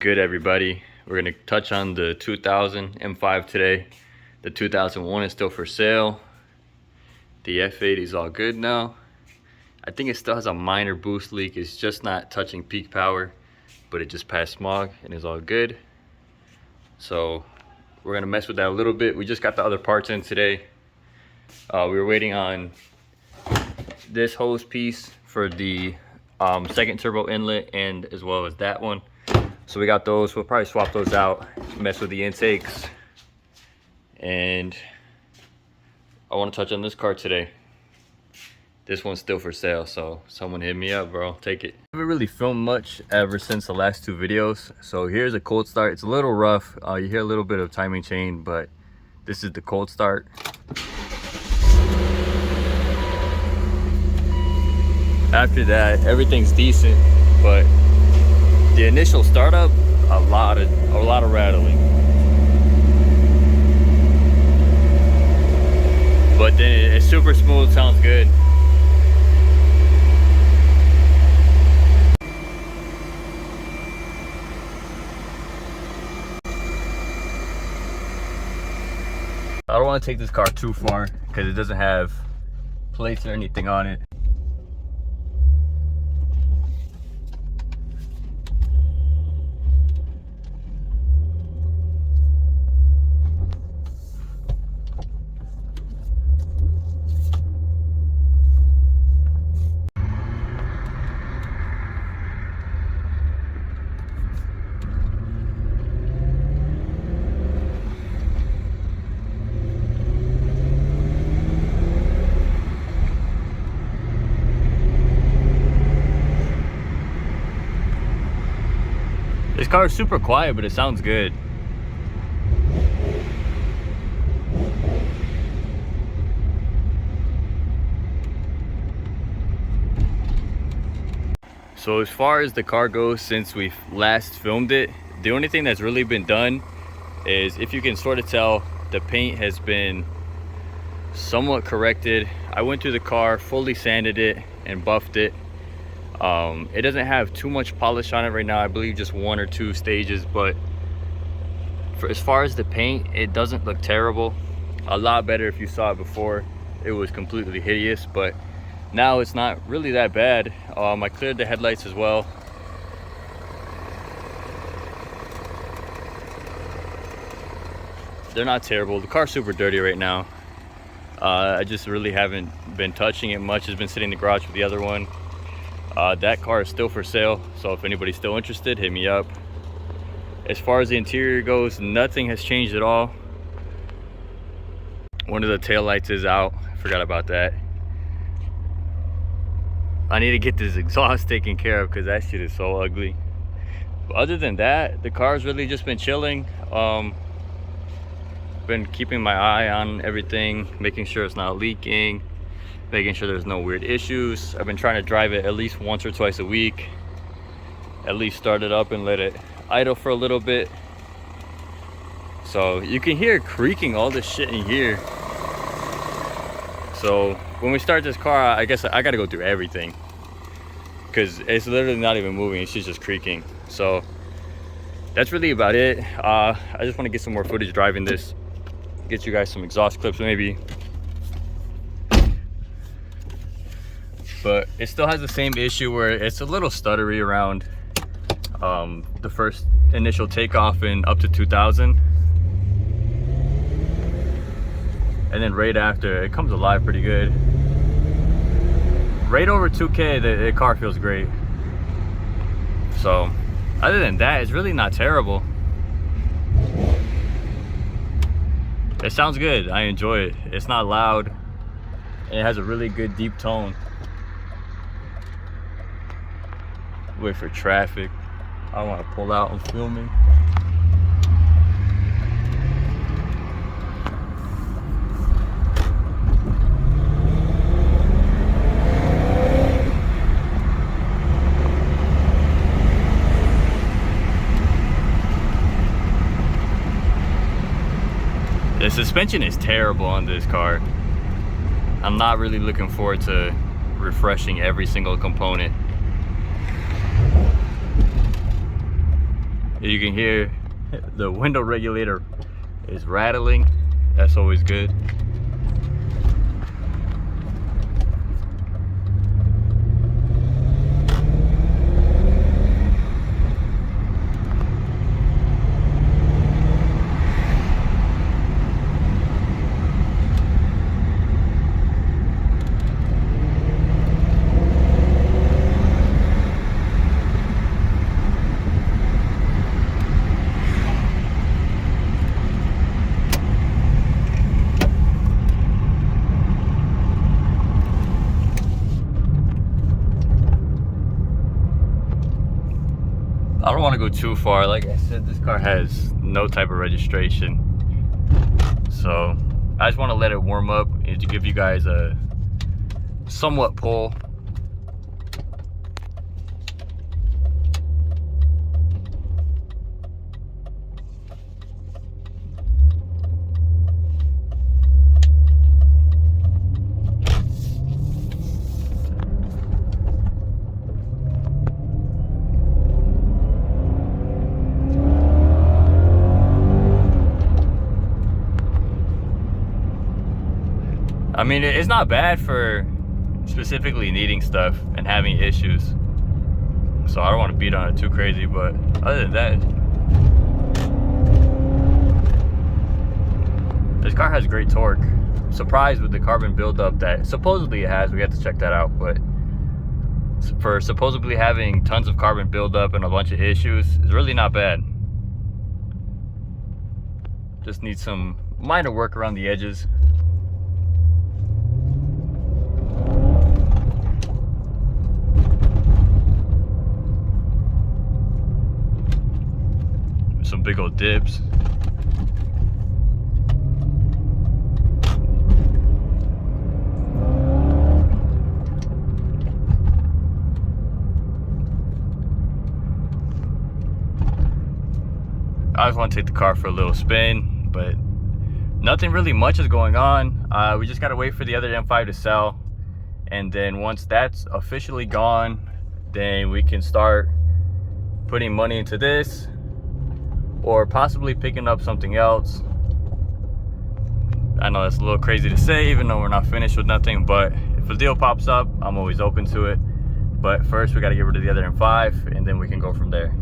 Good, everybody. We're going to touch on the 2000 M5 today. The 2001 is still for sale. The F80 is all good now. I think it still has a minor boost leak. It's just not touching peak power, but it just passed smog and is all good. So we're going to mess with that a little bit. We just got the other parts in today. We were waiting on this hose piece for the second turbo inlet, and as well as that one. So we got those. We'll probably swap those out, mess with the intakes. And I want to touch on this car today. This one's still for sale, so someone hit me up, bro. Take it. I haven't really filmed much ever since the last two videos. So here's a cold start. It's a little rough. You hear a little bit of timing chain, but this is the cold start. After that, everything's decent, but the initial startup, a lot of rattling. But then it's super smooth, sounds good. I don't want to take this car too far because it doesn't have plates or anything on it. This car is super quiet, but it sounds good. So as far as the car goes, since we last filmed it, the only thing that's really been done is, if you can sort of tell, the paint has been somewhat corrected. I went through the car, fully sanded it and buffed it. It doesn't have too much polish on it right now. I believe just one or two stages, but as far as the paint, it doesn't look terrible. A lot better. If you saw it before, it was completely hideous, but now it's not really that bad. I cleared the headlights as well. They're not terrible. The car's super dirty right now. I just really haven't been touching it much. It's been sitting in the garage with the other one. That car is still for sale, so if anybody's still interested, hit me up. As far as the interior goes, nothing has changed at all. One of the tail lights is out. I forgot about that. I need to get this exhaust taken care of because that shit is so ugly. But other than that, the car's really just been chilling. Been keeping my eye on everything, making sure it's not leaking, making sure there's no weird issues. I've been trying to drive it at least once or twice a week. At least start it up and let it idle for a little bit. So you can hear creaking all this shit in here. So when we start this car, I guess I gotta go through everything, because it's literally not even moving, it's just creaking. So that's really about it. I just want to get some more footage driving this, get you guys some exhaust clips maybe. But it still has the same issue where it's a little stuttery around the first initial takeoff and up to 2000. And then right after, it comes alive pretty good. Right over 2K, the car feels great. So other than that, it's really not terrible. It sounds good. I enjoy it. It's not loud. It has a really good deep tone. Wait for traffic. I want to pull out and filming. The suspension is terrible on this car. I'm not really looking forward to refreshing every single component. You can hear the window regulator is rattling. That's always good. I don't want to go too far. Like I said, this car has no type of registration, so I just want to let it warm up and to give you guys a somewhat pull. I mean, it's not bad for specifically needing stuff and having issues, so I don't want to beat on it too crazy, but other than that, this car has great torque. I'm surprised with the carbon buildup that supposedly it has. We have to check that out, but for supposedly having tons of carbon buildup and a bunch of issues, it's really not bad. Just needs some minor work around the edges. Some big old dips. I just want to take the car for a little spin, but nothing really much is going on. We just gotta wait for the other M5 to sell, and then once that's officially gone, then we can start putting money into this, or possibly picking up something else. I know that's a little crazy to say, even though we're not finished with nothing, but if a deal pops up, I'm always open to it. But first we got to get rid of the other M5, and then we can go from there.